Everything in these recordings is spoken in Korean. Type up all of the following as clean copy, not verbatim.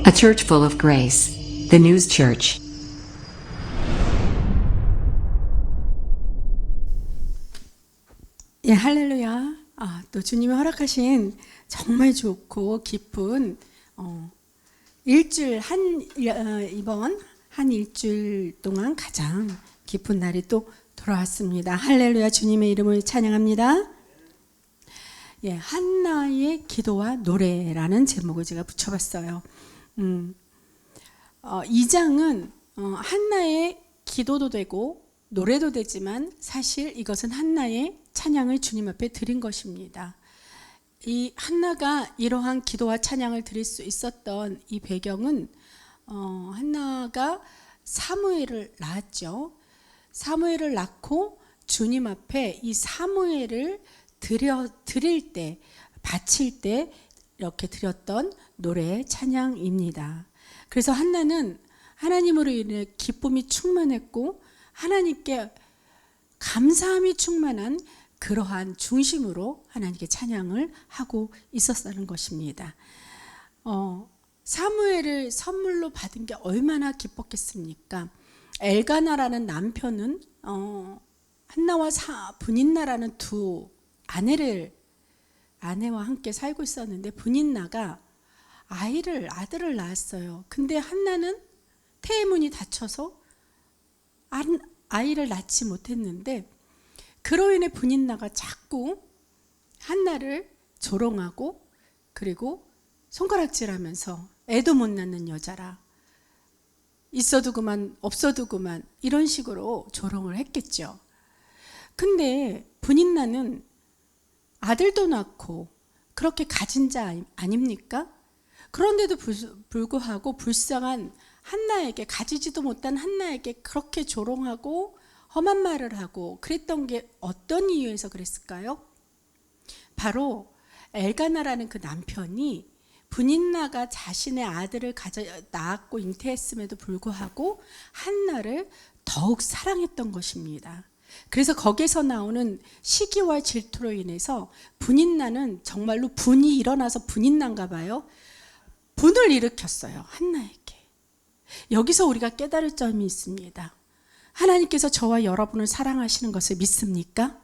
A church full of grace. The News Church. 예, 할렐루야. 또 주님이 허락하신 정말 좋고 깊은 일주일 이번 한 일주일 동안 가장 깊은 날이 또 돌아왔습니다. 할렐루야. 주님의 이름을 찬양합니다. 예, 한나의 기도와 노래라는 제목을 제가 붙여봤어요. 2장은 한나의 기도도 되고 노래도 되지만 사실 이것은 한나의 찬양을 주님 앞에 드린 것입니다. 이 한나가 이러한 기도와 찬양을 드릴 수 있었던 이 배경은 한나가 사무엘을 낳았죠. 사무엘을 낳고 주님 앞에 이 사무엘을 드릴 때, 바칠 때 이렇게 드렸던 노래 찬양입니다. 그래서 한나는 하나님으로 인해 기쁨이 충만했고 하나님께 감사함이 충만한 그러한 중심으로 하나님께 찬양을 하고 있었다는 것입니다. 사무엘을 선물로 받은 게 얼마나 기뻤겠습니까? 엘가나라는 남편은 한나와 분인나라는 두 아내와 함께 살고 있었는데 분인나가 아들을 낳았어요. 근데 한나는 태문이 닫혀서 아이를 낳지 못했는데 그로 인해 분인나가 자꾸 한나를 조롱하고 그리고 손가락질하면서 애도 못 낳는 여자라, 있어도 그만 없어도 그만, 이런 식으로 조롱을 했겠죠. 근데 분인나는 아들도 낳고 그렇게 가진 자 아닙니까? 그런데도 불구하고 불쌍한 한나에게, 가지지도 못한 한나에게 그렇게 조롱하고 험한 말을 하고 그랬던 게 어떤 이유에서 그랬을까요? 바로 엘가나라는 그 남편이 분인나가 자신의 아들을 낳았고 잉태했음에도 불구하고 한나를 더욱 사랑했던 것입니다. 그래서 거기서 나오는 시기와 질투로 인해서 분인나는 정말로 분이 일어나서 분인난가 봐요. 분을 일으켰어요, 한나에게. 여기서 우리가 깨달을 점이 있습니다. 하나님께서 저와 여러분을 사랑하시는 것을 믿습니까?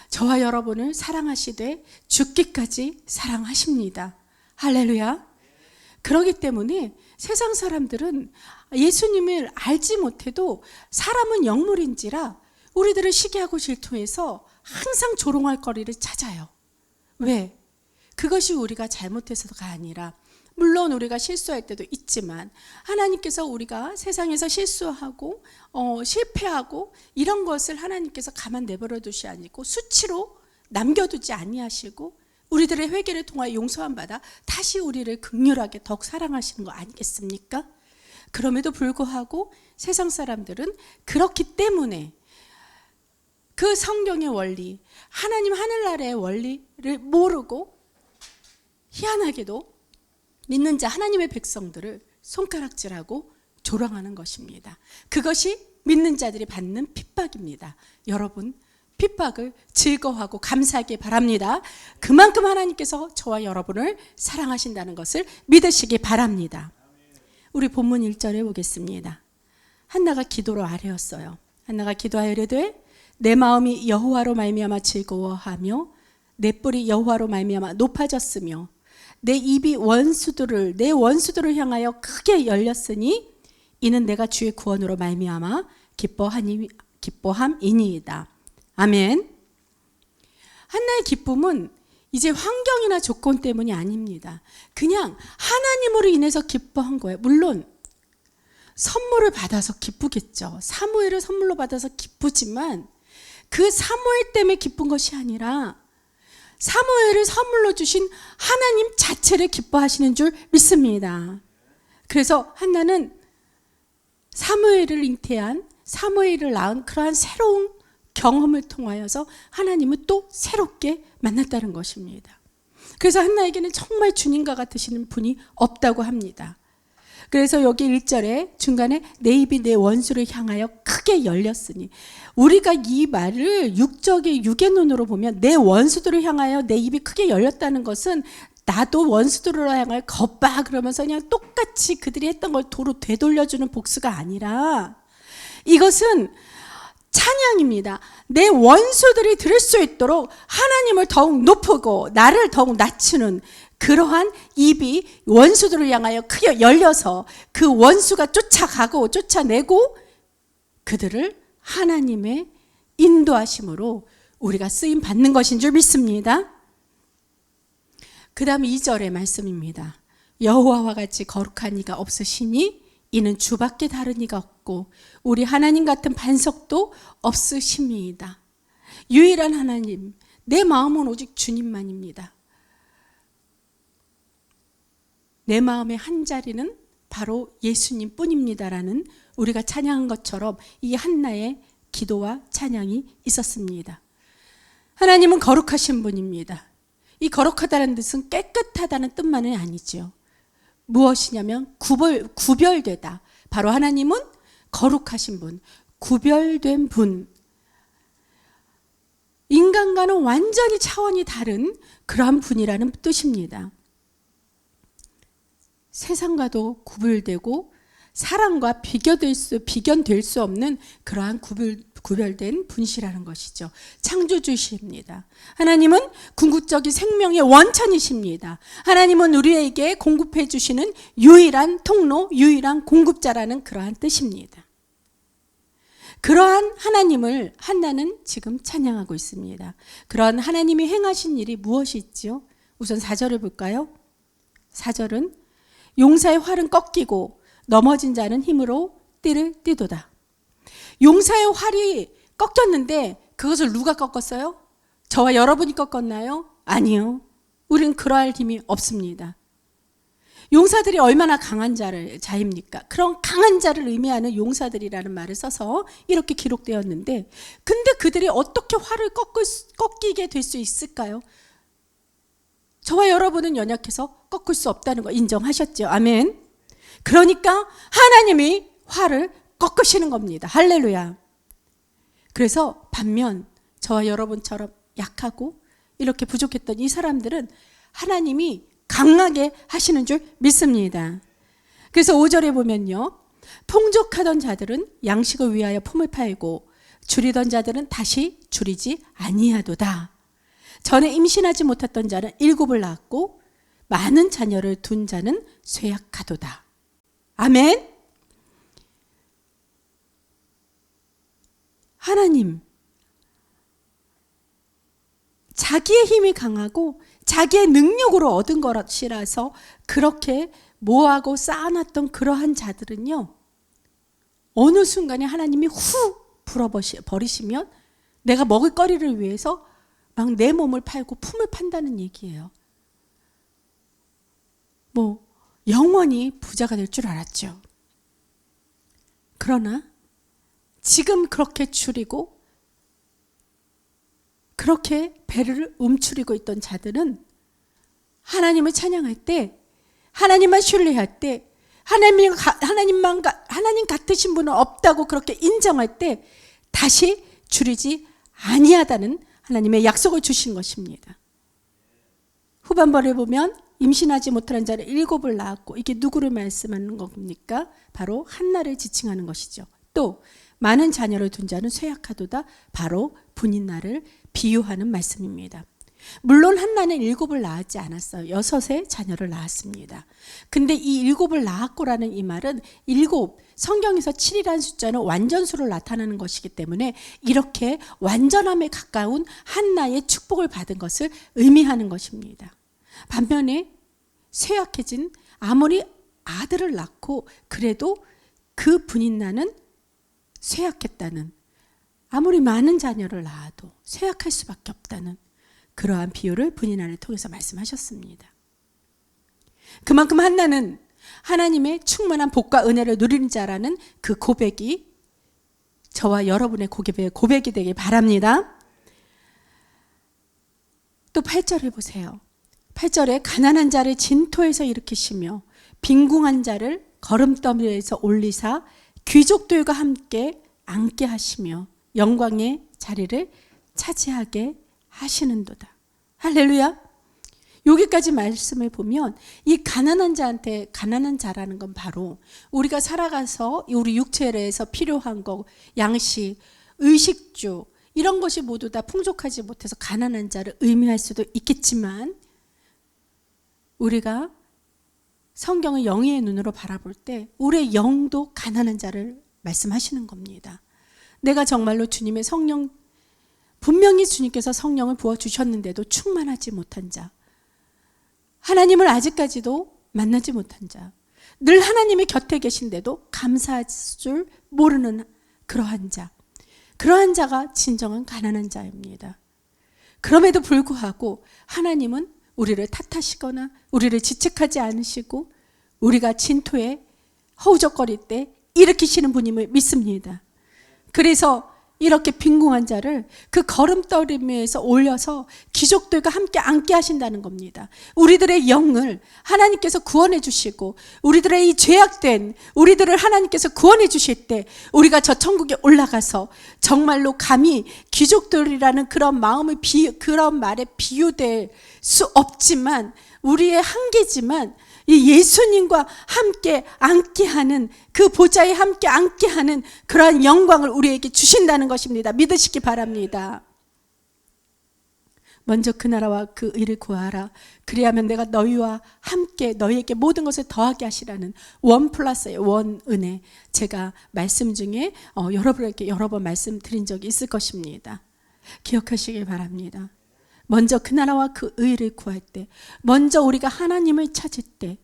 저와 여러분을 사랑하시되 죽기까지 사랑하십니다. 할렐루야. 그렇기 때문에 세상 사람들은 예수님을 알지 못해도 사람은 영물인지라 우리들을 시기하고 질투해서 항상 조롱할 거리를 찾아요. 왜? 그것이 우리가 잘못해서가 아니라, 물론 우리가 실수할 때도 있지만 하나님께서 우리가 세상에서 실수하고 실패하고 이런 것을 하나님께서 가만 내버려 두시 아니고 수치로 남겨두지 아니하시고 우리들의 회개를 통하여 용서함 받아 다시 우리를 긍휼하게 더욱 사랑하시는 거 아니겠습니까? 그럼에도 불구하고 세상 사람들은 그렇기 때문에 그 성경의 원리, 하나님 하늘나라의 원리를 모르고 희한하게도 믿는 자 하나님의 백성들을 손가락질하고 조롱하는 것입니다. 그것이 믿는 자들이 받는 핍박입니다. 여러분, 핍박을 즐거워하고 감사하기 바랍니다. 그만큼 하나님께서 저와 여러분을 사랑하신다는 것을 믿으시기 바랍니다. 우리 본문 1절에 보겠습니다. 한나가 기도로 아뢰었어요. 한나가 기도하여 이르되 내 마음이 여호와로 말미암아 즐거워하며 내 뿔이 여호와로 말미암아 높아졌으며 내 입이 내 원수들을 향하여 크게 열렸으니 이는 내가 주의 구원으로 말미암아 기뻐함이니이다. 아멘. 한나의 기쁨은 이제 환경이나 조건 때문이 아닙니다. 그냥 하나님으로 인해서 기뻐한 거예요. 물론 선물을 받아서 기쁘겠죠. 사무엘을 선물로 받아서 기쁘지만 그 사무엘 때문에 기쁜 것이 아니라 사무엘을 선물로 주신 하나님 자체를 기뻐하시는 줄 믿습니다. 그래서 한나는 사무엘을 낳은 그러한 새로운 경험을 통하여서 하나님을 또 새롭게 만났다는 것입니다. 그래서 한나에게는 정말 주님과 같으시는 분이 없다고 합니다. 그래서 여기 1절에 중간에 내 입이 내 원수를 향하여 크게 열렸으니, 우리가 이 말을 육의 눈으로 보면 내 원수들을 향하여 내 입이 크게 열렸다는 것은 나도 원수들을 향하여 겉봐 그러면서 그냥 똑같이 그들이 했던 걸 도로 되돌려주는 복수가 아니라 이것은 찬양입니다. 내 원수들이 들을 수 있도록 하나님을 더욱 높이고 나를 더욱 낮추는 그러한 입이 원수들을 향하여 크게 열려서 그 원수가 쫓아가고 쫓아내고 그들을 하나님의 인도하심으로 우리가 쓰임 받는 것인 줄 믿습니다. 그 다음 2절의 말씀입니다. 여호와와 같이 거룩한 이가 없으시니 이는 주밖에 다른 이가 없고 우리 하나님 같은 반석도 없으심이다. 유일한 하나님, 내 마음은 오직 주님만입니다. 내 마음의 한 자리는 바로 예수님 뿐입니다라는 우리가 찬양한 것처럼 이 한나의 기도와 찬양이 있었습니다. 하나님은 거룩하신 분입니다. 이 거룩하다는 뜻은 깨끗하다는 뜻만은 아니죠. 무엇이냐면 구별되다. 바로 하나님은 거룩하신 분, 구별된 분. 인간과는 완전히 차원이 다른 그러한 분이라는 뜻입니다. 세상과도 구별되고 사람과 비견될 수 없는 그러한 구별된 분이시라는 것이죠. 창조주십니다. 하나님은 궁극적인 생명의 원천이십니다. 하나님은 우리에게 공급해 주시는 유일한 통로, 유일한 공급자라는 그러한 뜻입니다. 그러한 하나님을 한나는 지금 찬양하고 있습니다. 그러한 하나님이 행하신 일이 무엇이 있죠? 우선 4절을 볼까요? 4절은 용사의 활은 꺾이고 넘어진 자는 힘으로 띠를 띠도다. 용사의 활이 꺾였는데 그것을 누가 꺾었어요? 저와 여러분이 꺾었나요? 아니요. 우리는 그러할 힘이 없습니다. 용사들이 얼마나 강한 자입니까? 그런 강한 자를 의미하는 용사들이라는 말을 써서 이렇게 기록되었는데 근데 그들이 어떻게 활을 꺾이게 될 수 있을까요? 저와 여러분은 연약해서 꺾을 수 없다는 거 인정하셨죠? 아멘. 그러니까 하나님이 활을 꺾으시는 겁니다. 할렐루야. 그래서 반면 저와 여러분처럼 약하고 이렇게 부족했던 이 사람들은 하나님이 강하게 하시는 줄 믿습니다. 그래서 5절에 보면요. 풍족하던 자들은 양식을 위하여 품을 팔고 줄이던 자들은 다시 줄이지 아니하도다. 전에 임신하지 못했던 자는 7을 낳았고 많은 자녀를 둔 자는 쇠약하도다. 아멘. 하나님, 자기의 힘이 강하고 자기의 능력으로 얻은 것이라서 그렇게 모아고 쌓아놨던 그러한 자들은요, 어느 순간에 하나님이 후 불어버리시면 내가 먹을 거리를 위해서 막 내 몸을 팔고 품을 판다는 얘기예요. 영원히 부자가 될 줄 알았죠. 그러나 지금 그렇게 줄이고 그렇게 배를 움츠리고 있던 자들은 하나님을 찬양할 때, 하나님만 신뢰할 때, 하나님 같으신 분은 없다고 그렇게 인정할 때 다시 줄이지 아니하다는 하나님의 약속을 주신 것입니다. 후반부를 보면 임신하지 못한 자를 7을 낳았고, 이게 누구를 말씀하는 겁니까? 바로 한나를 지칭하는 것이죠. 또 많은 자녀를 둔 자는 쇠약하도다. 바로 분인나를 비유하는 말씀입니다. 물론 한나는 7을 낳았지 않았어요. 6의 자녀를 낳았습니다. 근데 이 7을 낳았고라는 이 말은 7, 성경에서 7이라는 숫자는 완전수를 나타내는 것이기 때문에 이렇게 완전함에 가까운 한나의 축복을 받은 것을 의미하는 것입니다. 반면에 쇠약해진, 아무리 아들을 낳고 그래도 그 분인나는 쇠약했다는, 아무리 많은 자녀를 낳아도 쇠약할 수밖에 없다는 그러한 비유를 분인나를 통해서 말씀하셨습니다. 그만큼 한나는 하나님의 충만한 복과 은혜를 누리는 자라는 그 고백이 저와 여러분의 고백이 되길 바랍니다. 또 8절을 보세요. 8절에 가난한 자를 진토에서 일으키시며 빈궁한 자를 거름더미에서 올리사 귀족들과 함께 앉게 하시며 영광의 자리를 차지하게 하시는도다. 할렐루야. 여기까지 말씀을 보면 이 가난한 자한테 가난한 자라는 건 바로 우리가 살아가서 우리 육체에서 필요한 거, 양식, 의식주 이런 것이 모두 다 풍족하지 못해서 가난한 자를 의미할 수도 있겠지만 우리가 성경을 영의 눈으로 바라볼 때 우리의 영도 가난한 자를 말씀하시는 겁니다. 내가 정말로 주님의 성령, 분명히 주님께서 성령을 부어주셨는데도 충만하지 못한 자, 하나님을 아직까지도 만나지 못한 자, 늘 하나님의 곁에 계신데도 감사할 줄 모르는 그러한 자, 그러한 자가 진정한 가난한 자입니다. 그럼에도 불구하고 하나님은 우리를 탓하시거나 우리를 지책하지 않으시고 우리가 진토에 허우적거릴 때 일으키시는 분임을 믿습니다. 그래서 이렇게 빈궁한 자를 그 걸음더미에서 올려서 귀족들과 함께 앉게 하신다는 겁니다. 우리들의 영을 하나님께서 구원해 주시고 우리들의 이 죄악된 우리들을 하나님께서 구원해 주실 때 우리가 저 천국에 올라가서 정말로 감히 귀족들이라는 그런 마음을 그런 말에 비유될 수 없지만 우리의 한계지만 이 예수님과 함께 앉게 하는 그 보좌에 함께 앉게 하는 그러한 영광을 우리에게 주신다는 것입니다. 믿으시기 바랍니다. 먼저 그 나라와 그 의를 구하라. 그리하면 내가 너희와 함께 너희에게 모든 것을 더하게 하시라는 원 플러스의 원 은혜, 제가 말씀 중에 여러분에게 여러 번 말씀드린 적이 있을 것입니다. 기억하시길 바랍니다. 먼저 그 나라와 그 의를 구할 때, 먼저 우리가 하나님을 찾을 때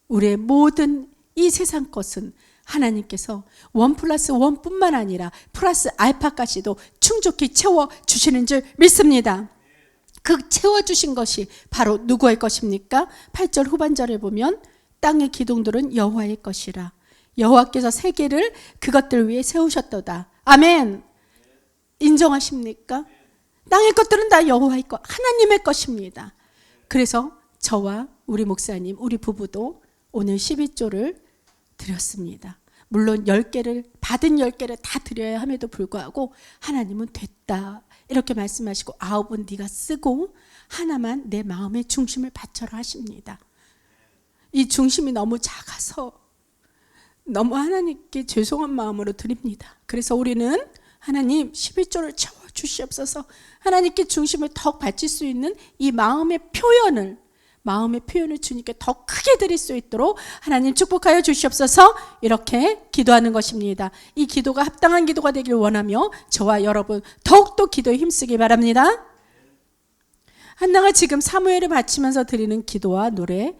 우리의 모든 이 세상 것은 하나님께서 원 플러스 원뿐만 아니라 플러스 알파까지도 충족히 채워주시는 줄 믿습니다. 그 채워주신 것이 바로 누구의 것입니까? 8절 후반절에 보면 땅의 기둥들은 여호와의 것이라. 여호와께서 세계를 그것들 위해 세우셨도다. 아멘. 인정하십니까? 땅의 것들은 다 여호와의 것, 하나님의 것입니다. 그래서 저와 우리 목사님, 우리 부부도 오늘 12조를 드렸습니다. 물론 10개를 받은 10개를 다 드려야 함에도 불구하고 하나님은 됐다 이렇게 말씀하시고 9은 네가 쓰고 하나만 내 마음의 중심을 바쳐라 하십니다. 이 중심이 너무 작아서 너무 하나님께 죄송한 마음으로 드립니다. 그래서 우리는 하나님 11조를 채워주시옵소서. 하나님께 중심을 더 바칠 수 있는 이 마음의 표현을 주님께 더 크게 드릴 수 있도록 하나님 축복하여 주시옵소서. 이렇게 기도하는 것입니다. 이 기도가 합당한 기도가 되길 원하며 저와 여러분 더욱더 기도에 힘쓰기 바랍니다. 한나가 지금 사무엘을 바치면서 드리는 기도와 노래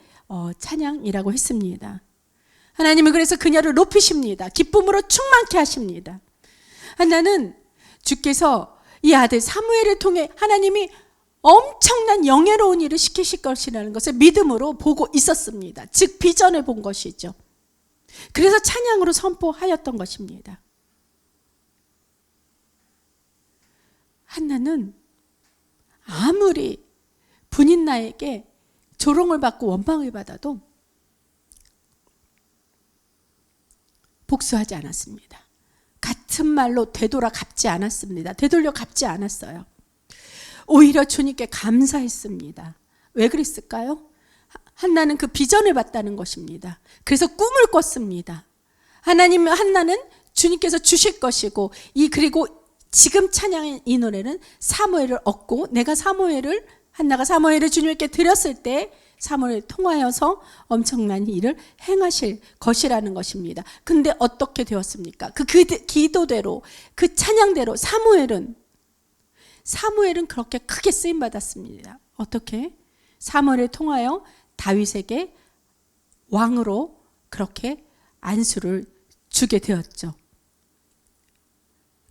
찬양이라고 했습니다. 하나님은 그래서 그녀를 높이십니다. 기쁨으로 충만케 하십니다. 한나는 주께서 이 아들 사무엘을 통해 하나님이 엄청난 영예로운 일을 시키실 것이라는 것을 믿음으로 보고 있었습니다. 즉 비전을 본 것이죠. 그래서 찬양으로 선포하였던 것입니다. 한나는 아무리 분인나에게 조롱을 받고 원망을 받아도 복수하지 않았습니다. 같은 말로 되돌려 갚지 않았어요. 오히려 주님께 감사했습니다. 왜 그랬을까요? 한나는 그 비전을 봤다는 것입니다. 그래서 꿈을 꿨습니다. 한나는 주님께서 주실 것이고 그리고 지금 찬양의 이 노래는 사무엘을 얻고 한나가 사무엘을 주님께 드렸을 때 사무엘을 통하여서 엄청난 일을 행하실 것이라는 것입니다. 근데 어떻게 되었습니까? 그 기도대로 그 찬양대로 사무엘은 그렇게 크게 쓰임 받았습니다. 어떻게? 사무엘을 통하여 다윗에게 왕으로 그렇게 안수를 주게 되었죠.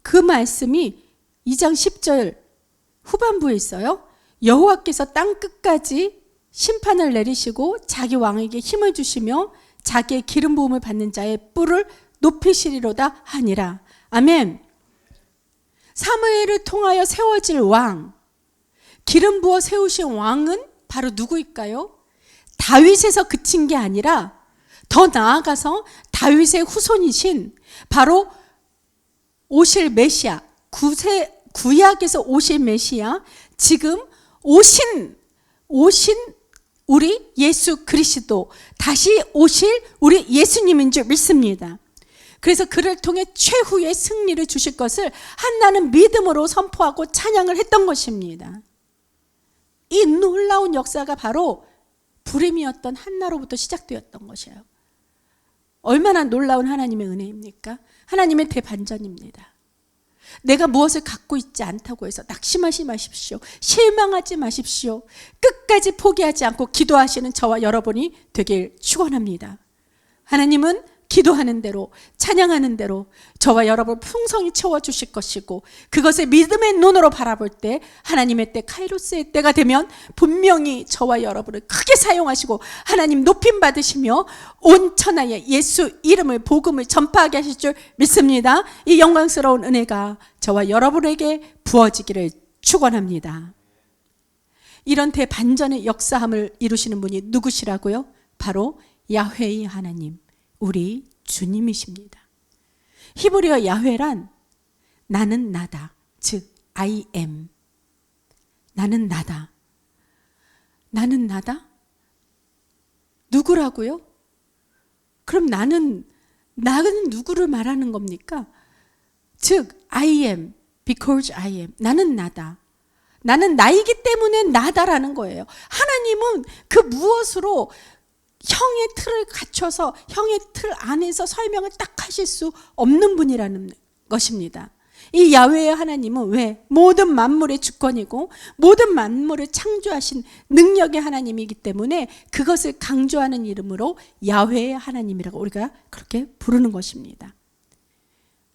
그 말씀이 2장 10절 후반부에 있어요. 여호와께서 땅 끝까지 심판을 내리시고 자기 왕에게 힘을 주시며 자기의 기름 부음을 받는 자의 뿔을 높이시리로다 하니라. 아멘. 사무엘을 통하여 세워질 왕, 기름 부어 세우신 왕은 바로 누구일까요? 다윗에서 그친 게 아니라 더 나아가서 다윗의 후손이신 바로 오실 메시아, 구약에서 오실 메시아, 지금 오신 오신 우리 예수 그리스도, 다시 오실 우리 예수님인 줄 믿습니다. 그래서 그를 통해 최후의 승리를 주실 것을 한나는 믿음으로 선포하고 찬양을 했던 것입니다. 이 놀라운 역사가 바로 불임이었던 한나로부터 시작되었던 것이에요. 얼마나 놀라운 하나님의 은혜입니까? 하나님의 대반전입니다. 내가 무엇을 갖고 있지 않다고 해서 낙심하지 마십시오. 실망하지 마십시오. 끝까지 포기하지 않고 기도하시는 저와 여러분이 되길 축원합니다. 하나님은 기도하는 대로, 찬양하는 대로 저와 여러분을 풍성히 채워주실 것이고, 그것을 믿음의 눈으로 바라볼 때 하나님의 때, 카이로스의 때가 되면 분명히 저와 여러분을 크게 사용하시고 하나님 높임 받으시며 온 천하에 예수 이름을, 복음을 전파하게 하실 줄 믿습니다. 이 영광스러운 은혜가 저와 여러분에게 부어지기를 축원합니다. 이런 대반전의 역사함을 이루시는 분이 누구시라고요? 바로 야훼의 하나님, 우리 주님이십니다. 히브리어 야훼란 나는 나다, 즉 I am. 나는 나다. 나는 나다? 누구라고요? 그럼 나는 누구를 말하는 겁니까? 즉 I am, because I am. 나는 나다. 나는 나이기 때문에 나다라는 거예요. 하나님은 그 무엇으로 형의 틀을 갖춰서 형의 틀 안에서 설명을 딱 하실 수 없는 분이라는 것입니다. 이 야훼의 하나님은 왜? 모든 만물의 주권이고 모든 만물을 창조하신 능력의 하나님이기 때문에 그것을 강조하는 이름으로 야훼의 하나님이라고 우리가 그렇게 부르는 것입니다.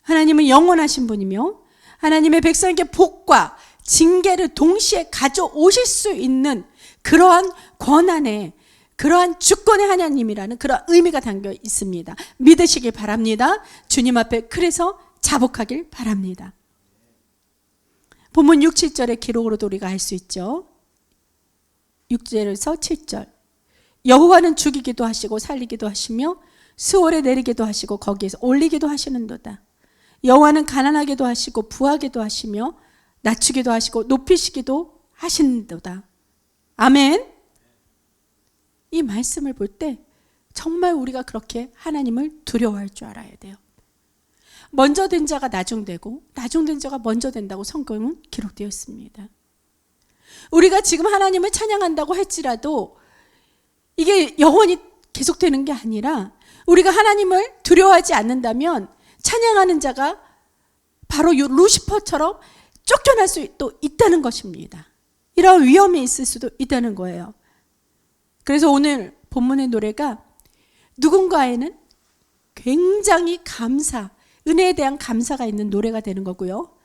하나님은 영원하신 분이며 하나님의 백성에게 복과 징계를 동시에 가져오실 수 있는 그러한 권한에, 그러한 주권의 하나님이라는 그런 의미가 담겨 있습니다. 믿으시길 바랍니다. 주님 앞에 그래서 자복하길 바랍니다. 본문 6, 7절의 기록으로도 우리가 알 수 있죠. 6절에서 7절. 여호와는 죽이기도 하시고 살리기도 하시며 수월에 내리기도 하시고 거기에서 올리기도 하시는도다. 여호와는 가난하게도 하시고 부하게도 하시며 낮추기도 하시고 높이시기도 하시는도다. 아멘. 이 말씀을 볼 때 정말 우리가 그렇게 하나님을 두려워할 줄 알아야 돼요. 먼저 된 자가 나중되고 나중된 자가 먼저 된다고 성경은 기록되어 있습니다. 우리가 지금 하나님을 찬양한다고 할지라도 이게 영원히 계속되는 게 아니라 우리가 하나님을 두려워하지 않는다면 찬양하는 자가 바로 이 루시퍼처럼 쫓겨날 수도 있다는 것입니다. 이런 위험이 있을 수도 있다는 거예요. 그래서 오늘 본문의 노래가 누군가에는 굉장히 은혜에 대한 감사가 있는 노래가 되는 거고요.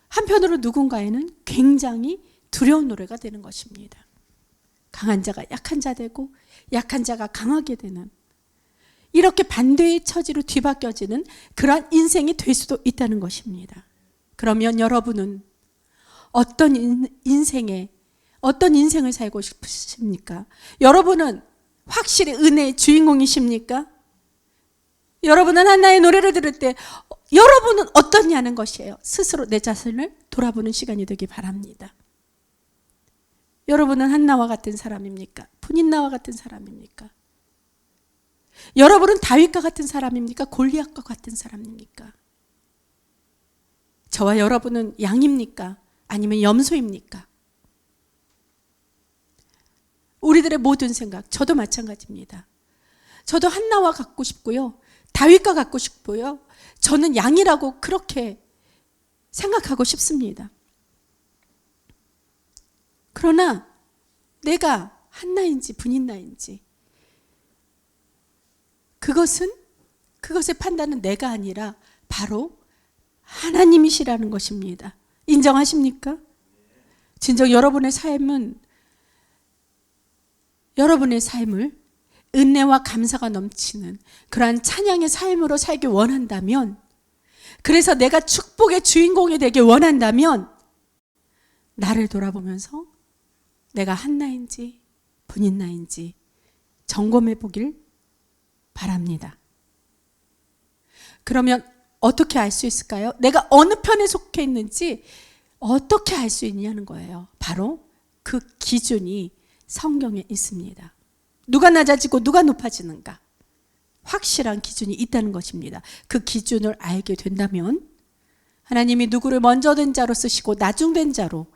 한편으로 누군가에는 굉장히 두려운 노래가 되는 것입니다. 강한 자가 약한 자 되고 약한 자가 강하게 되는, 이렇게 반대의 처지로 뒤바뀌어지는 그러한 인생이 될 수도 있다는 것입니다. 그러면 여러분은 어떤 인생을 살고 싶으십니까? 여러분은 확실히 은혜의 주인공이십니까? 여러분은 한나의 노래를 들을 때 여러분은 어떠냐는 것이에요. 스스로 내 자신을 돌아보는 시간이 되기 바랍니다. 여러분은 한나와 같은 사람입니까? 분인나와 같은 사람입니까? 여러분은 다윗과 같은 사람입니까? 골리앗과 같은 사람입니까? 저와 여러분은 양입니까? 아니면 염소입니까? 우리들의 모든 생각, 저도 마찬가지입니다. 저도 한나와 같고 싶고요. 다윗과 같고 싶고요. 저는 양이라고 그렇게 생각하고 싶습니다. 그러나 내가 한나인지 분인나인지 그것의 판단은 내가 아니라 바로 하나님이시라는 것입니다. 인정하십니까? 진정 여러분의 삶을 은혜와 감사가 넘치는 그러한 찬양의 삶으로 살기 원한다면, 그래서 내가 축복의 주인공이 되길 원한다면 나를 돌아보면서 내가 한나인지 분인나인지 점검해 보길 바랍니다. 그러면 어떻게 알 수 있을까요? 내가 어느 편에 속해 있는지 어떻게 알 수 있냐는 거예요. 바로 그 기준이 성경에 있습니다. 누가 낮아지고 누가 높아지는가? 확실한 기준이 있다는 것입니다. 그 기준을 알게 된다면 하나님이 누구를 먼저 된 자로 쓰시고 나중된 자로,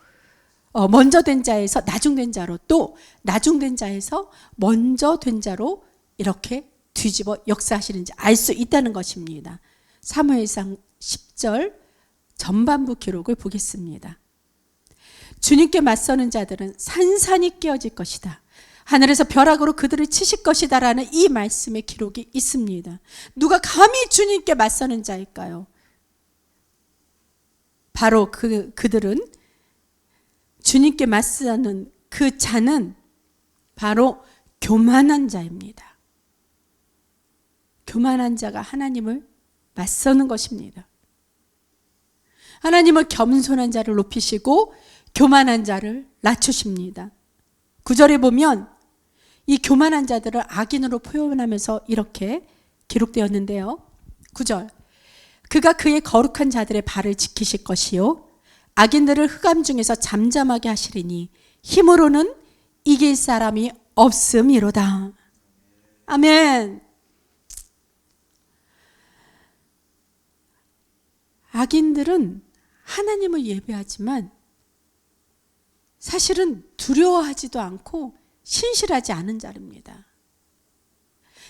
먼저 된 자에서 나중된 자로, 또 나중된 자에서 먼저 된 자로 이렇게 뒤집어 역사하시는지 알 수 있다는 것입니다. 사무엘상 10절 전반부 기록을 보겠습니다. 주님께 맞서는 자들은 산산이 깨어질 것이다. 하늘에서 벼락으로 그들을 치실 것이다 라는 이 말씀의 기록이 있습니다. 누가 감히 주님께 맞서는 자일까요? 바로 그들은 주님께 맞서는 그 자는 바로 교만한 자입니다. 교만한 자가 하나님을 맞서는 것입니다. 하나님은 겸손한 자를 높이시고 교만한 자를 낮추십니다. 9절에 보면 이 교만한 자들을 악인으로 표현하면서 이렇게 기록되었는데요. 9절, 그가 그의 거룩한 자들의 발을 지키실 것이요 악인들을 흑암 중에서 잠잠하게 하시리니 힘으로는 이길 사람이 없음이로다. 아멘. 악인들은 하나님을 예배하지만 사실은 두려워하지도 않고 신실하지 않은 자입니다.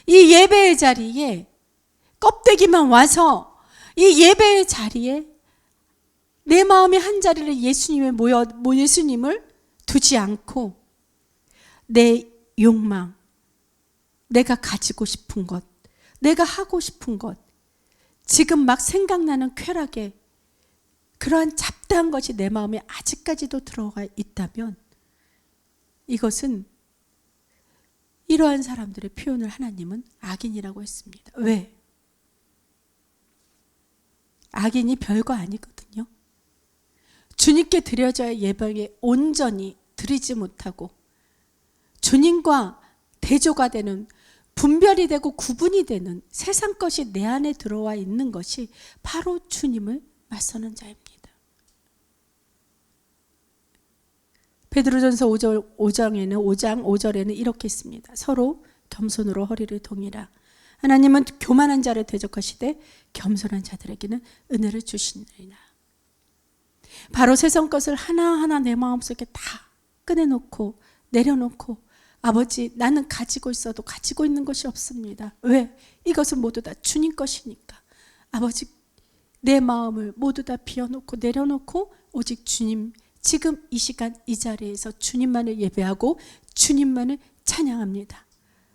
이 예배의 자리에 껍데기만 와서 이 예배의 자리에 내 마음의 한 자리를 예수님을 두지 않고 내 욕망, 내가 가지고 싶은 것, 내가 하고 싶은 것, 지금 막 생각나는 쾌락에 그러한 잡다한 것이 내 마음에 아직까지도 들어가 있다면 이것은 이러한 사람들의 표현을 하나님은 악인이라고 했습니다. 왜? 악인이 별거 아니거든요. 주님께 드려져야 예배에 온전히 드리지 못하고 주님과 대조가 되는, 분별이 되고 구분이 되는 세상 것이 내 안에 들어와 있는 것이 바로 주님을 맞서는 자입니다. 베드로전서 5장 5절에는 이렇게 있습니다. 서로 겸손으로 허리를 동이라. 하나님은 교만한 자를 대적하시되 겸손한 자들에게는 은혜를 주시느니라. 바로 세상 것을 하나하나 내 마음속에 다 꺼내놓고 내려놓고, 아버지, 나는 가지고 있어도 가지고 있는 것이 없습니다. 왜? 이것은 모두 다 주님 것이니까. 아버지, 내 마음을 모두 다 비워놓고 내려놓고 오직 주님, 지금 이 시간 이 자리에서 주님만을 예배하고 주님만을 찬양합니다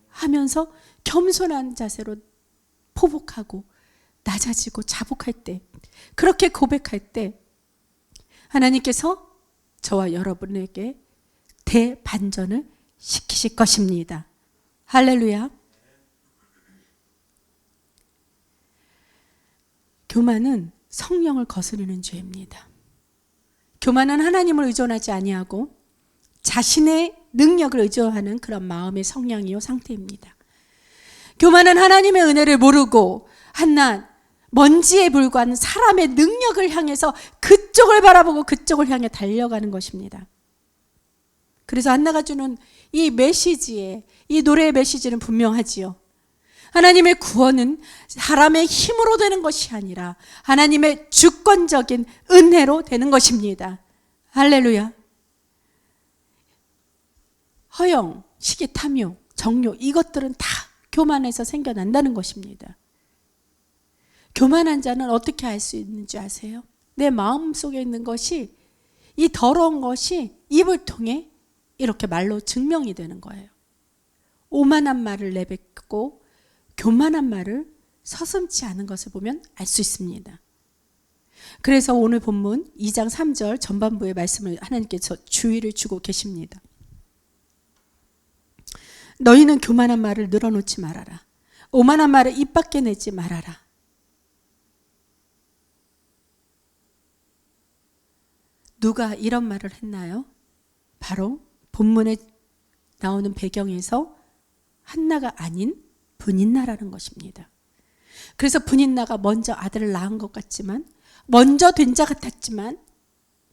하면서 겸손한 자세로 포복하고 낮아지고 자복할 때, 그렇게 고백할 때 하나님께서 저와 여러분에게 대반전을 시키실 것입니다. 할렐루야. 교만은 성령을 거스르는 죄입니다. 교만은 하나님을 의존하지 아니하고 자신의 능력을 의존하는 그런 마음의 성향이요 상태입니다. 교만은 하나님의 은혜를 모르고 한낱 먼지에 불과한 사람의 능력을 향해서 그쪽을 바라보고 그쪽을 향해 달려가는 것입니다. 그래서 한나가 주는 이 메시지에, 이 노래의 메시지는 분명하지요. 하나님의 구원은 사람의 힘으로 되는 것이 아니라 하나님의 주권적인 은혜로 되는 것입니다. 할렐루야. 허영, 시기, 탐욕, 정욕, 이것들은 다 교만에서 생겨난다는 것입니다. 교만한 자는 어떻게 알 수 있는지 아세요? 내 마음 속에 있는 것이, 이 더러운 것이 입을 통해 이렇게 말로 증명이 되는 거예요. 오만한 말을 내뱉고 교만한 말을 서슴지 않은 것을 보면 알 수 있습니다. 그래서 오늘 본문 2장 3절 전반부의 말씀을 하나님께서 주의를 주고 계십니다. 너희는 교만한 말을 늘어놓지 말아라. 오만한 말을 입 밖에 내지 말아라. 누가 이런 말을 했나요? 바로 본문에 나오는 배경에서 한나가 아닌 브닌나라는 것입니다. 그래서 브닌나가 먼저 아들을 낳은 것 같지만, 먼저 된 자 같았지만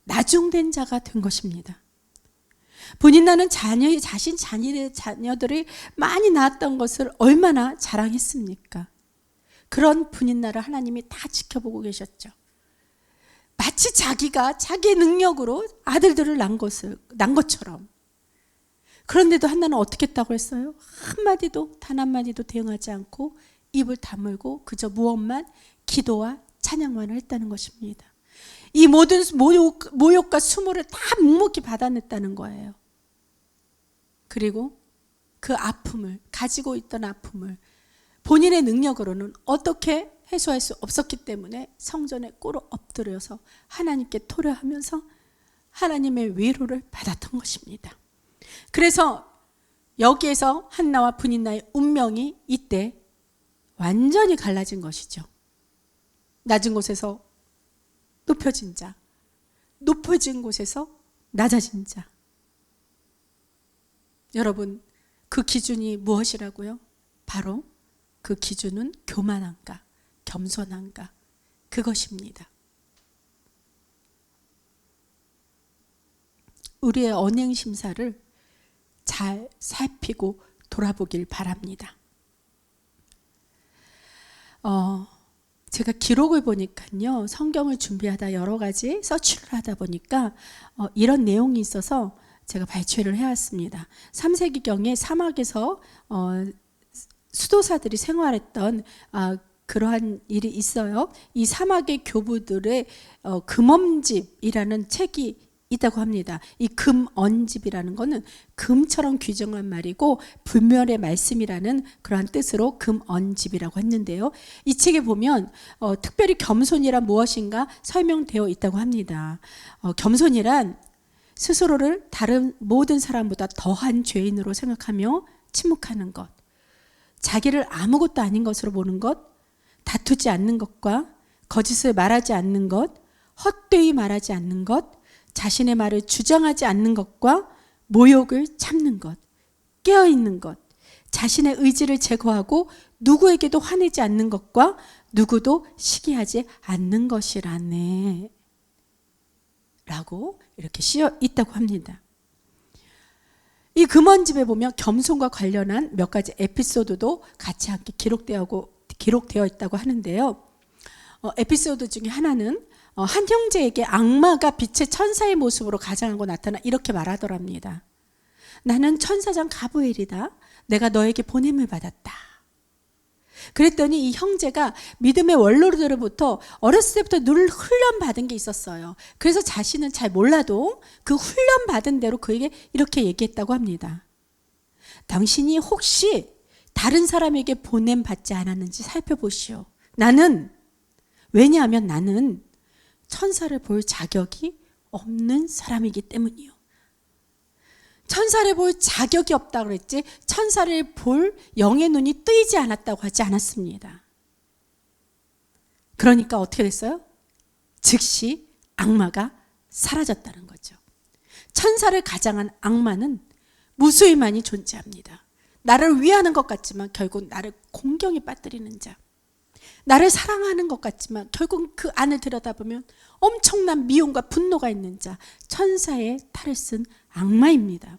나중된 자가 된 것입니다. 분인나는 자신 자녀들이 많이 낳았던 것을 얼마나 자랑했습니까? 그런 분인나를 하나님이 다 지켜보고 계셨죠. 마치 자기가 자기의 능력으로 아들들을 낳은 것처럼. 그런데도 한나는 어떻게 했다고 했어요? 단 한마디도 대응하지 않고 입을 다물고 그저 무엇만 기도와 찬양만을 했다는 것입니다. 이 모든 모욕과 수모를 다 묵묵히 받아냈다는 거예요. 그리고 그 아픔을, 가지고 있던 아픔을 본인의 능력으로는 어떻게 해소할 수 없었기 때문에 성전에 꿇어 엎드려서 하나님께 토로하면서 하나님의 위로를 받았던 것입니다. 그래서 여기에서 한나와 분인나의 운명이 이때 완전히 갈라진 것이죠. 낮은 곳에서 높여진 자, 높아진 곳에서 낮아진 자. 여러분, 그 기준이 무엇이라고요? 바로 그 기준은 교만한가, 겸손한가, 그것입니다. 우리의 언행 심사를 잘 살피고 돌아보길 바랍니다. 제가 기록을 보니까요, 성경을 준비하다 여러 가지 서치를 하다 보니까 이런 내용이 있어서 제가 발췌를 해왔습니다. 3세기경에 사막에서 수도사들이 생활했던 그러한 일이 있어요. 이 사막의 교부들의 금엄집이라는 책이 있다고 합니다. 이 금언집이라는 것은 금처럼 규정한 말이고 불멸의 말씀이라는 그러한 뜻으로 금언집이라고 했는데요. 이 책에 보면 특별히 겸손이란 무엇인가 설명되어 있다고 합니다. 겸손이란 스스로를 다른 모든 사람보다 더한 죄인으로 생각하며 침묵하는 것, 자기를 아무것도 아닌 것으로 보는 것, 다투지 않는 것과 거짓을 말하지 않는 것, 헛되이 말하지 않는 것, 자신의 말을 주장하지 않는 것과 모욕을 참는 것, 깨어있는 것, 자신의 의지를 제거하고 누구에게도 화내지 않는 것과 누구도 시기하지 않는 것이라네 라고 이렇게 씌어 있다고 합니다. 이 금언집에 보면 겸손과 관련한 몇 가지 에피소드도 같이 함께 기록되어 있다고 하는데요. 에피소드 중에 하나는 한 형제에게 악마가 빛의 천사의 모습으로 가장하고 나타나 이렇게 말하더랍니다. 나는 천사장 가브엘이다. 내가 너에게 보냄을 받았다. 그랬더니 이 형제가 믿음의 원로들로부터 어렸을 때부터 늘 훈련받은 게 있었어요. 그래서 자신은 잘 몰라도 그 훈련받은 대로 그에게 이렇게 얘기했다고 합니다. 당신이 혹시 다른 사람에게 보냄 받지 않았는지 살펴보시오. 왜냐하면 나는 천사를 볼 자격이 없는 사람이기 때문이요. 천사를 볼 자격이 없다고 그랬지 천사를 볼 영의 눈이 뜨이지 않았다고 하지 않았습니다. 그러니까 어떻게 됐어요? 즉시 악마가 사라졌다는 거죠. 천사를 가장한 악마는 무수히만이 존재합니다. 나를 위하는 것 같지만 결국 나를 공경에 빠뜨리는 자, 나를 사랑하는 것 같지만 결국 그 안을 들여다보면 엄청난 미움과 분노가 있는 자, 천사의 탈을 쓴 악마입니다.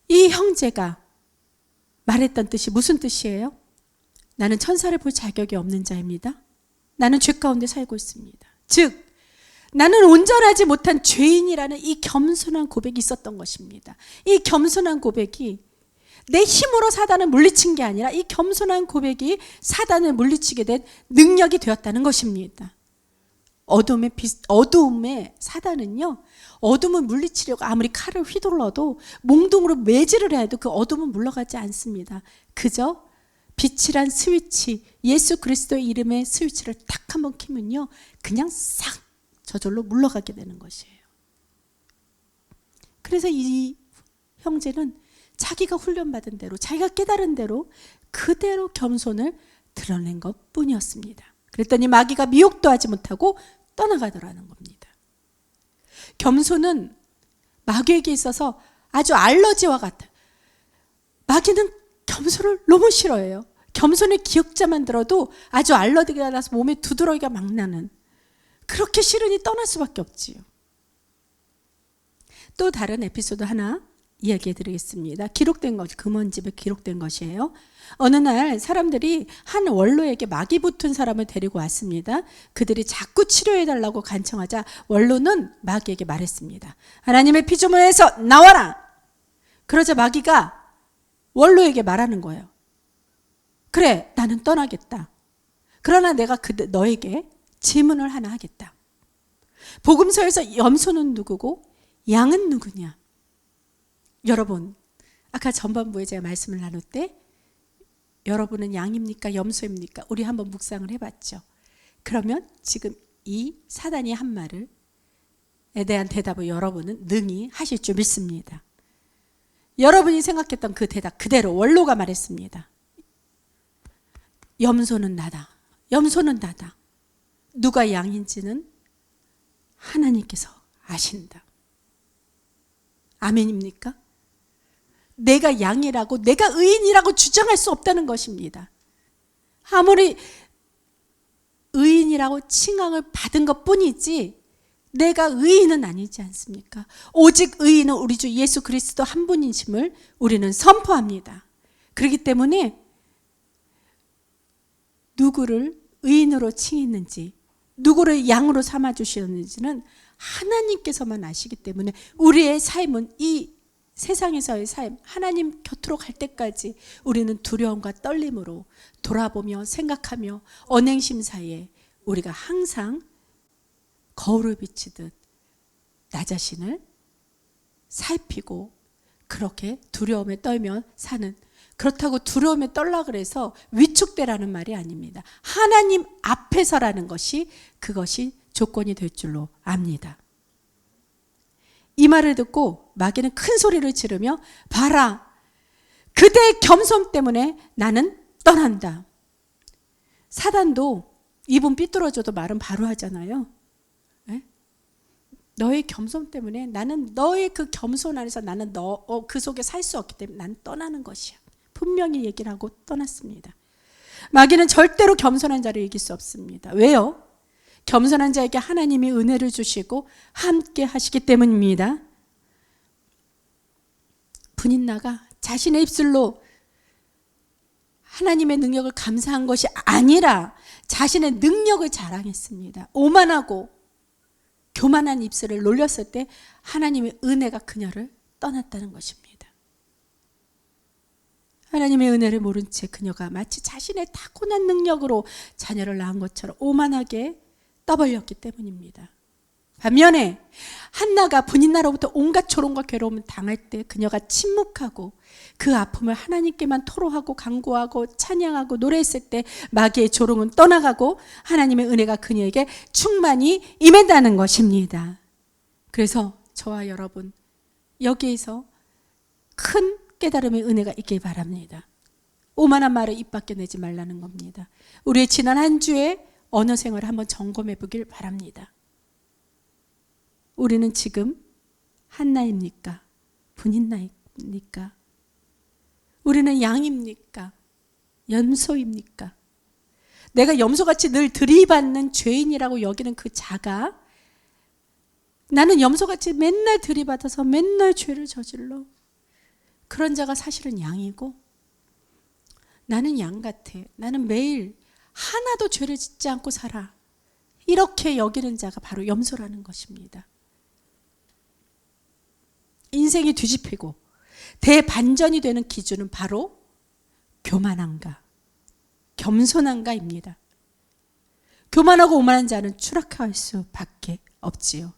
이 형제가 말했던 뜻이 무슨 뜻이에요? 나는 천사를 볼 자격이 없는 자입니다. 나는 죄 가운데 살고 있습니다. 즉 나는 온전하지 못한 죄인이라는 이 겸손한 고백이 있었던 것입니다. 이 겸손한 고백이 내 힘으로 사단을 물리친 게 아니라 이 겸손한 고백이 사단을 물리치게 된 능력이 되었다는 것입니다. 어두움의 사단은요, 어둠을 물리치려고 아무리 칼을 휘둘러도 몽둥으로 매질을 해도 그 어둠은 물러가지 않습니다. 그저 빛이란 스위치, 예수 그리스도의 이름의 스위치를 딱 한번 키면요, 그냥 싹 저절로 물러가게 되는 것이에요. 그래서 이 형제는 자기가 훈련받은 대로, 자기가 깨달은 대로 그대로 겸손을 드러낸 것 뿐이었습니다. 그랬더니 마귀가 미혹도 하지 못하고 떠나가더라는 겁니다. 겸손은 마귀에게 있어서 아주 알러지와 같아요. 마귀는 겸손을 너무 싫어해요. 겸손의 기억자만 들어도 아주 알러지가 나서 몸에 두드러기가 막 나는, 그렇게 싫으니 떠날 수밖에 없지요. 또 다른 에피소드 하나 이야기해 드리겠습니다. 기록된 것, 금원집에 기록된 것이에요. 어느 날 사람들이 한 원로에게 마귀 붙은 사람을 데리고 왔습니다. 그들이 자꾸 치료해 달라고 간청하자 원로는 마귀에게 말했습니다. 하나님의 피조물에서 나와라. 그러자 마귀가 원로에게 말하는 거예요. 그래, 나는 떠나겠다. 그러나 내가 너에게 질문을 하나 하겠다. 복음서에서 염소는 누구고 양은 누구냐? 여러분, 아까 전반부에 제가 말씀을 나눌 때 여러분은 양입니까? 염소입니까? 우리 한번 묵상을 해봤죠. 그러면 지금 이 사단이 한 말에 대한 대답을 여러분은 능히 하실 줄 믿습니다. 여러분이 생각했던 그 대답 그대로 원로가 말했습니다. 염소는 나다. 염소는 나다. 누가 양인지는 하나님께서 아신다. 아멘입니까? 내가 양이라고, 내가 의인이라고 주장할 수 없다는 것입니다. 아무리 의인이라고 칭함을 받은 것 뿐이지 내가 의인은 아니지 않습니까? 오직 의인은 우리 주 예수 그리스도 한 분이심을 우리는 선포합니다. 그렇기 때문에 누구를 의인으로 칭했는지, 누구를 양으로 삼아주셨는지는 하나님께서만 아시기 때문에 우리의 삶은 이 세상에서의 삶, 하나님 곁으로 갈 때까지 우리는 두려움과 떨림으로 돌아보며 생각하며 언행심 사이에 우리가 항상 거울을 비치듯 나 자신을 살피고 그렇게 두려움에 떨며 사는, 그렇다고 두려움에 떨라 그래서 위축되라는 말이 아닙니다. 하나님 앞에서라는 것이 그것이 조건이 될 줄로 압니다. 이 말을 듣고 마귀는 큰 소리를 지르며 봐라, 그대의 겸손 때문에 나는 떠난다. 사단도 입은 삐뚤어져도 말은 바로 하잖아요. 네? 너의 겸손 때문에 나는 너의 그 겸손 안에서 나는 그 속에 살 수 없기 때문에 나는 떠나는 것이야. 분명히 얘기를 하고 떠났습니다. 마귀는 절대로 겸손한 자를 이길 수 없습니다. 왜요? 겸손한 자에게 하나님이 은혜를 주시고 함께 하시기 때문입니다. 분인나가 자신의 입술로 하나님의 능력을 감사한 것이 아니라 자신의 능력을 자랑했습니다. 오만하고 교만한 입술을 놀렸을 때 하나님의 은혜가 그녀를 떠났다는 것입니다. 하나님의 은혜를 모른 채 그녀가 마치 자신의 타고난 능력으로 자녀를 낳은 것처럼 오만하게 떠벌렸기 때문입니다. 반면에 한나가 분인나로부터 온갖 조롱과 괴로움을 당할 때 그녀가 침묵하고 그 아픔을 하나님께만 토로하고 간구하고 찬양하고 노래했을 때 마귀의 조롱은 떠나가고 하나님의 은혜가 그녀에게 충만히 임한다는 것입니다. 그래서 저와 여러분 여기에서 큰 깨달음의 은혜가 있길 바랍니다. 오만한 말을 입 밖에 내지 말라는 겁니다. 우리의 지난 한 주의 언어 생활을 한번 점검해 보길 바랍니다. 우리는 지금 한나입니까? 분인나입니까? 우리는 양입니까? 염소입니까? 내가 염소같이 늘 들이받는 죄인이라고 여기는 그 자가 나는 염소같이 맨날 들이받아서 맨날 죄를 저질러. 그런 자가 사실은 양이고 나는 양 같아. 나는 매일 하나도 죄를 짓지 않고 살아. 이렇게 여기는 자가 바로 염소라는 것입니다. 인생이 뒤집히고 대반전이 되는 기준은 바로 교만한가, 겸손한가입니다. 교만하고 오만한 자는 추락할 수밖에 없지요.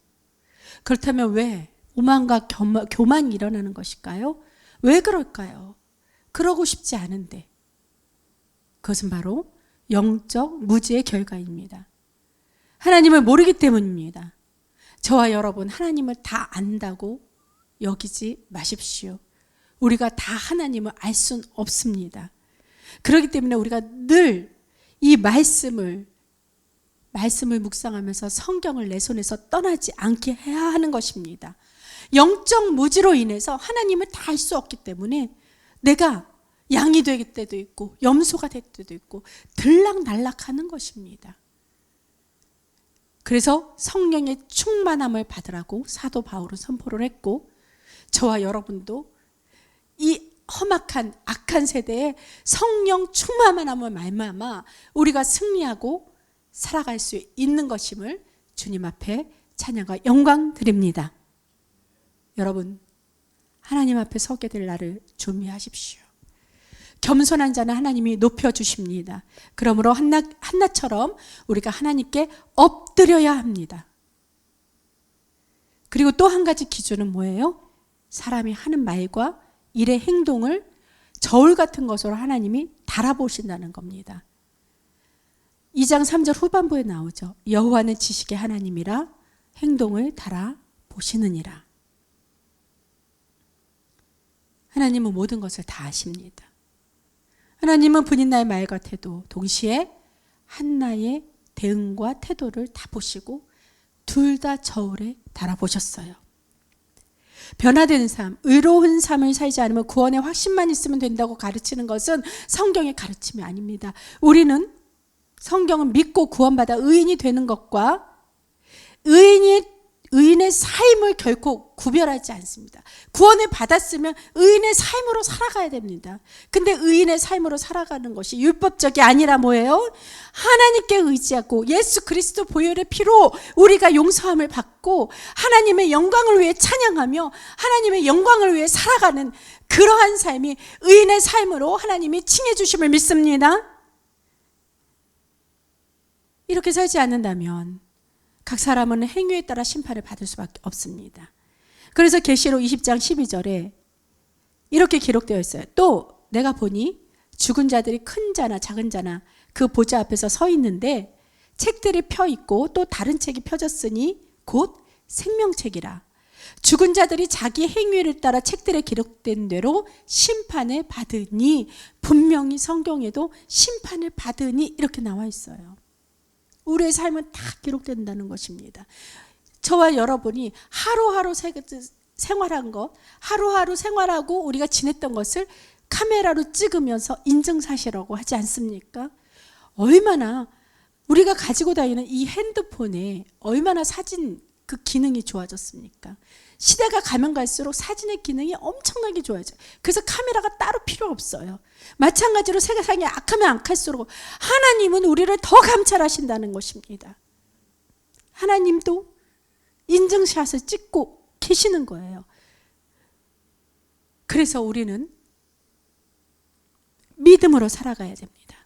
그렇다면 왜 오만과 교만이 일어나는 것일까요? 왜 그럴까요? 그러고 싶지 않은데 그것은 바로 영적 무지의 결과입니다. 하나님을 모르기 때문입니다. 저와 여러분 하나님을 다 안다고 여기지 마십시오. 우리가 다 하나님을 알 수는 없습니다. 그렇기 때문에 우리가 늘 이 말씀을 묵상하면서 성경을 내 손에서 떠나지 않게 해야 하는 것입니다. 영적 무지로 인해서 하나님을 다 알 수 없기 때문에 내가 양이 될 때도 있고 염소가 될 때도 있고 들락날락하는 것입니다. 그래서 성령의 충만함을 받으라고 사도 바울은 선포를 했고 저와 여러분도 이 험악한 악한 세대에 성령 충만만 하면 말미암아 우리가 승리하고 살아갈 수 있는 것임을 주님 앞에 찬양과 영광 드립니다. 여러분, 하나님 앞에 서게 될 날을 준비하십시오. 겸손한 자는 하나님이 높여주십니다. 그러므로 한나처럼 우리가 하나님께 엎드려야 합니다. 그리고 또 한 가지 기준은 뭐예요? 사람이 하는 말과 일의 행동을 저울 같은 것으로 하나님이 달아보신다는 겁니다. 2장 3절 후반부에 나오죠. 여호와는 지식의 하나님이라 행동을 달아보시느니라. 하나님은 모든 것을 다 아십니다. 하나님은 분인나의 말과 태도, 동시에 한나의 대응과 태도를 다 보시고 둘 다 저울에 달아보셨어요. 변화되는 삶, 의로운 삶을 살지 않으면 구원의 확신만 있으면 된다고 가르치는 것은 성경의 가르침이 아닙니다. 우리는 성경은 믿고 구원받아 의인이 되는 것과 의인의 삶을 결코 구별하지 않습니다. 구원을 받았으면 의인의 삶으로 살아가야 됩니다. 근데 의인의 삶으로 살아가는 것이 율법적이 아니라 뭐예요? 하나님께 의지하고 예수 그리스도 보혈의 피로 우리가 용서함을 받고 하나님의 영광을 위해 찬양하며 하나님의 영광을 위해 살아가는 그러한 삶이 의인의 삶으로 하나님이 칭해 주심을 믿습니다. 이렇게 살지 않는다면 각 사람은 행위에 따라 심판을 받을 수밖에 없습니다. 그래서 계시록 20장 12절에 이렇게 기록되어 있어요. 또 내가 보니 죽은 자들이 큰 자나 작은 자나 그 보좌 앞에서 서 있는데 책들이 펴 있고 또 다른 책이 펴졌으니 곧 생명책이라. 죽은 자들이 자기 행위를 따라 책들에 기록된 대로 심판을 받으니, 분명히 성경에도 심판을 받으니 이렇게 나와 있어요. 우리의 삶은 다 기록된다는 것입니다. 저와 여러분이 하루하루 생활한 것, 하루하루 생활하고 우리가 지냈던 것을 카메라로 찍으면서 인증사실이라고 하지 않습니까? 얼마나 우리가 가지고 다니는 이 핸드폰에 얼마나 사진 그 기능이 좋아졌습니까? 시대가 가면 갈수록 사진의 기능이 엄청나게 좋아져요. 그래서 카메라가 따로 필요 없어요. 마찬가지로 세상이 악하면 악할수록 하나님은 우리를 더 감찰하신다는 것입니다. 하나님도 인증샷을 찍고 계시는 거예요. 그래서 우리는 믿음으로 살아가야 됩니다.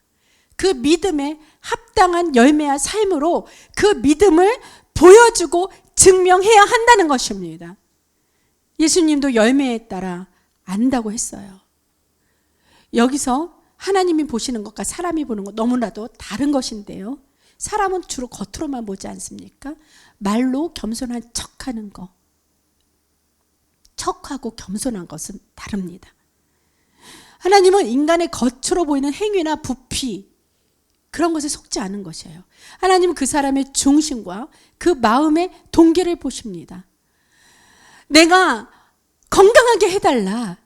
그 믿음에 합당한 열매와 삶으로 그 믿음을 보여주고 증명해야 한다는 것입니다. 예수님도 열매에 따라 안다고 했어요. 여기서 하나님이 보시는 것과 사람이 보는 것 너무나도 다른 것인데요. 사람은 주로 겉으로만 보지 않습니까? 말로 겸손한 척하는 것, 척하고 겸손한 것은 다릅니다. 하나님은 인간의 겉으로 보이는 행위나 부피, 그런 것에 속지 않은 것이에요. 하나님은 그 사람의 중심과 그 마음의 동기를 보십니다. 내가 건강하게 해달라,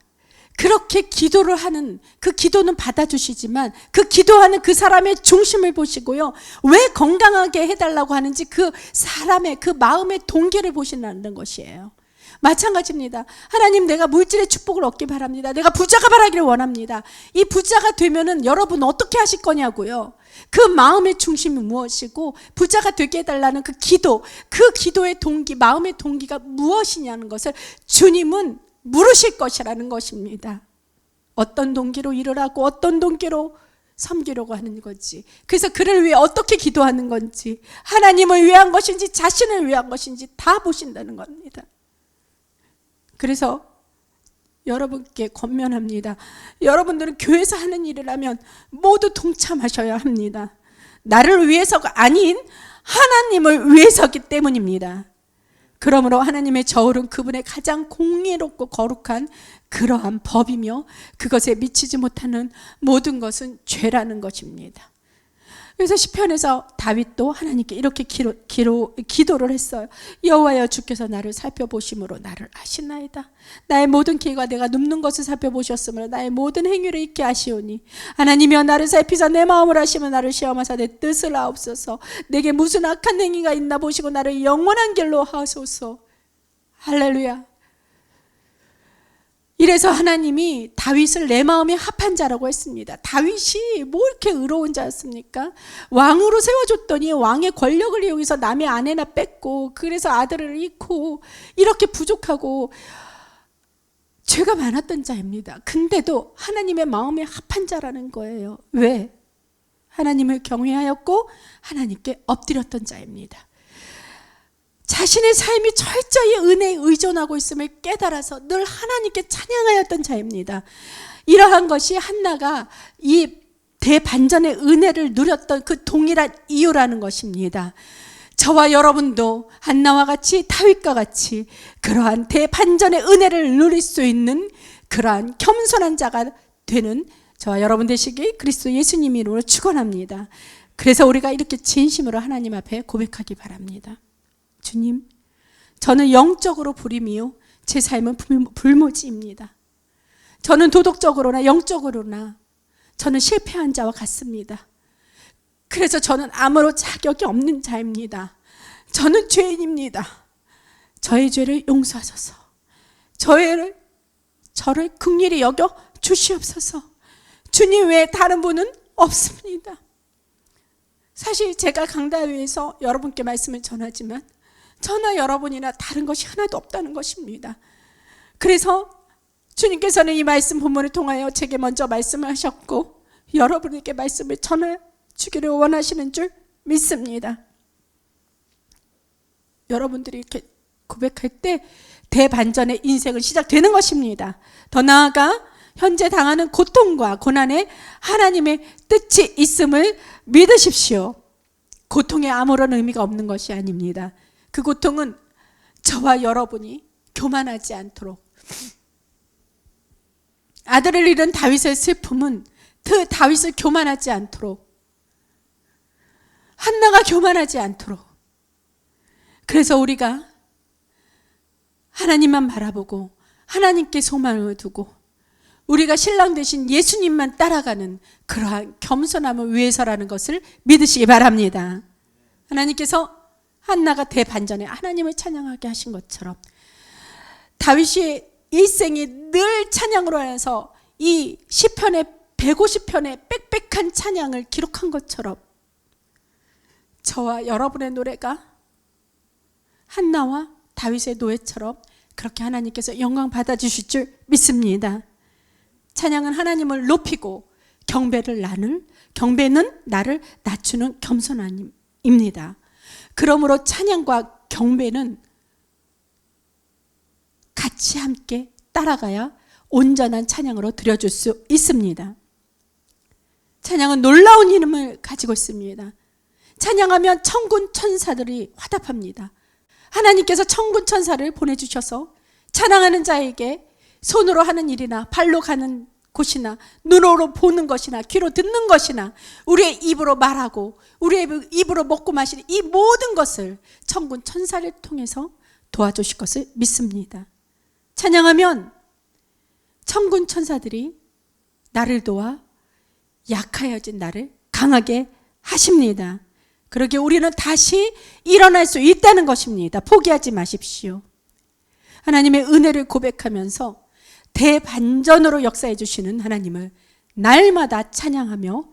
그렇게 기도를 하는 그 기도는 받아주시지만 그 기도하는 그 사람의 중심을 보시고요, 왜 건강하게 해달라고 하는지 그 사람의 그 마음의 동기를 보신다는 것이에요. 마찬가지입니다. 하나님, 내가 물질의 축복을 얻기 바랍니다. 내가 부자가 바라기를 원합니다. 이 부자가 되면은 여러분 어떻게 하실 거냐고요. 그 마음의 중심이 무엇이고 부자가 되게 해달라는 그 기도의 동기, 마음의 동기가 무엇이냐는 것을 주님은 물으실 것이라는 것입니다. 어떤 동기로 일을 하고 어떤 동기로 섬기려고 하는 건지, 그래서 그를 위해 어떻게 기도하는 건지, 하나님을 위한 것인지 자신을 위한 것인지 다 보신다는 겁니다. 그래서 여러분께 권면합니다. 여러분들은 교회에서 하는 일을 하면 모두 동참하셔야 합니다. 나를 위해서가 아닌 하나님을 위해서기 때문입니다. 그러므로 하나님의 저울은 그분의 가장 공의롭고 거룩한 그러한 법이며 그것에 미치지 못하는 모든 것은 죄라는 것입니다. 그래서 시편에서 다윗도 하나님께 이렇게 기도를 했어요. 여호와여, 주께서 나를 살펴보심으로 나를 아시나이다. 나의 모든 길과 내가 눕는 것을 살펴보셨으므로 나의 모든 행위를 잊게 하시오니, 하나님이여, 나를 살피사 내 마음을 아시며 나를 시험하사 내 뜻을 아옵소서. 내게 무슨 악한 행위가 있나 보시고 나를 영원한 길로 하소서. 할렐루야. 이래서 하나님이 다윗을 내 마음에 합한 자라고 했습니다. 다윗이 뭐 이렇게 의로운 자였습니까? 왕으로 세워줬더니 왕의 권력을 이용해서 남의 아내나 뺏고, 그래서 아들을 잃고, 이렇게 부족하고 죄가 많았던 자입니다. 근데도 하나님의 마음에 합한 자라는 거예요. 왜? 하나님을 경외하였고 하나님께 엎드렸던 자입니다. 자신의 삶이 철저히 은혜에 의존하고 있음을 깨달아서 늘 하나님께 찬양하였던 자입니다. 이러한 것이 한나가 이 대반전의 은혜를 누렸던 그 동일한 이유라는 것입니다. 저와 여러분도 한나와 같이, 다윗과 같이 그러한 대반전의 은혜를 누릴 수 있는 그러한 겸손한 자가 되는 저와 여러분 되시길 그리스도 예수님 이름으로 축원합니다. 그래서 우리가 이렇게 진심으로 하나님 앞에 고백하기 바랍니다. 주님, 저는 영적으로 불임이요, 제 삶은 불모지입니다. 저는 도덕적으로나 영적으로나 저는 실패한 자와 같습니다. 그래서 저는 아무런 자격이 없는 자입니다. 저는 죄인입니다. 저의 죄를 용서하소서. 저를 긍휼히 여겨 주시옵소서. 주님 외에 다른 분은 없습니다. 사실 제가 강다위에서 여러분께 말씀을 전하지만 저나 여러분이나 다른 것이 하나도 없다는 것입니다. 그래서 주님께서는 이 말씀 본문을 통하여 제게 먼저 말씀을 하셨고 여러분에게 말씀을 전해주기를 원하시는 줄 믿습니다. 여러분들이 이렇게 고백할 때 대반전의 인생은 시작되는 것입니다. 더 나아가 현재 당하는 고통과 고난에 하나님의 뜻이 있음을 믿으십시오. 고통에 아무런 의미가 없는 것이 아닙니다. 그 고통은 저와 여러분이 교만하지 않도록, 아들을 잃은 다윗의 슬픔은 그 다윗을 교만하지 않도록, 한나가 교만하지 않도록, 그래서 우리가 하나님만 바라보고 하나님께 소망을 두고 우리가 신랑 되신 예수님만 따라가는 그러한 겸손함을 위해서라는 것을 믿으시기 바랍니다. 하나님께서 한나가 대반전에 하나님을 찬양하게 하신 것처럼 다윗의 일생이 늘 찬양으로 하여서 이 시편의 150편의 빽빽한 찬양을 기록한 것처럼 저와 여러분의 노래가 한나와 다윗의 노래처럼 그렇게 하나님께서 영광 받아주실 줄 믿습니다. 찬양은 하나님을 높이고 경배는 나를 낮추는 겸손함입니다. 그러므로 찬양과 경배는 같이 함께 따라가야 온전한 찬양으로 드려줄 수 있습니다. 찬양은 놀라운 이름을 가지고 있습니다. 찬양하면 천군 천사들이 화답합니다. 하나님께서 천군 천사를 보내주셔서 찬양하는 자에게 손으로 하는 일이나 발로 가는 곳이나 눈으로 보는 것이나 귀로 듣는 것이나 우리의 입으로 말하고 우리의 입으로 먹고 마시는 이 모든 것을 천군 천사를 통해서 도와주실 것을 믿습니다. 찬양하면 천군 천사들이 나를 도와 약하여진 나를 강하게 하십니다. 그러기에 우리는 다시 일어날 수 있다는 것입니다. 포기하지 마십시오. 하나님의 은혜를 고백하면서 대반전으로 역사해 주시는 하나님을 날마다 찬양하며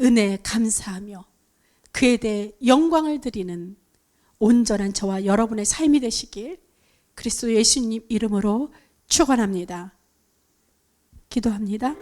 은혜에 감사하며 그에 대해 영광을 드리는 온전한 저와 여러분의 삶이 되시길 그리스도 예수님 이름으로 축원합니다. 기도합니다.